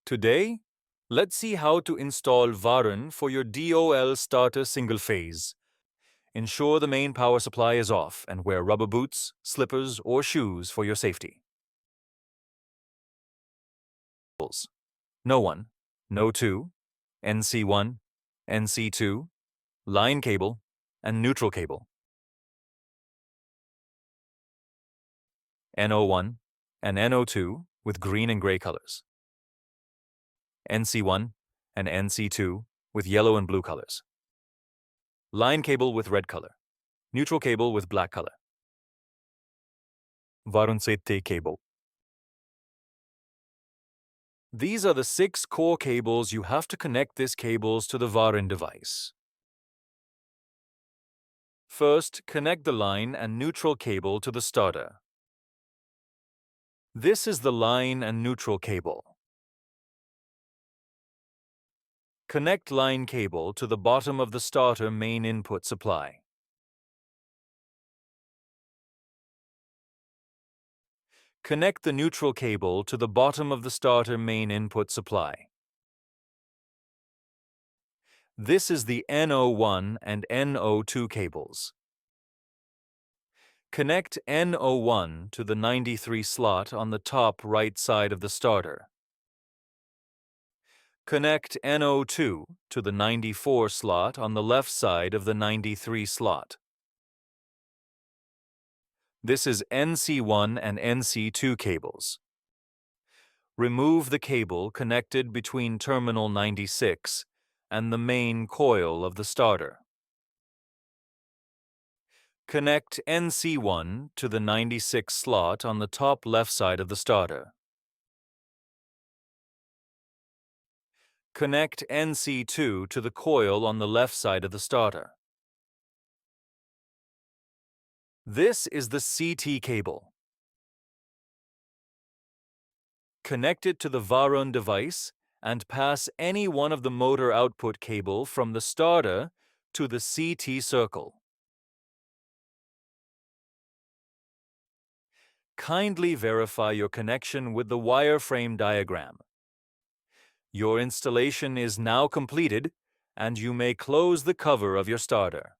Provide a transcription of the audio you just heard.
Today, let's see how to install Varun for your DOL starter single phase. Ensure the main power supply is off and wear rubber boots, slippers, or shoes for your safety. No 1, No 2, NC1, NC2, line cable, and neutral cable. NO1 and NO2 with green and gray colors. NC1 and NC2 with yellow and blue colors. Line cable with red color. Neutral cable with black color. Varun S3 cable. These are the 6 core cables you have to connect these cables to the Varun device. First, connect the line and neutral cable to the starter. This is the line and neutral cable. Connect line cable to the bottom of the starter main input supply. Connect the neutral cable to the bottom of the starter main input supply. This is the NO1 and NO2 cables. Connect NO1 to the 93 slot on the top right side of the starter. Connect NO2 to the 94 slot on the left side of the 93 slot. This is NC1 and NC2 cables. Remove the cable connected between terminal 96 and the main coil of the starter. Connect NC1 to the 96 slot on the top left side of the starter. Connect NC2 to the coil on the left side of the starter. This is the CT cable. Connect it to the Varun device and pass any one of the motor output cable from the starter to the CT circle. Kindly verify your connection with the wireframe diagram. Your installation is now completed, and you may close the cover of your starter.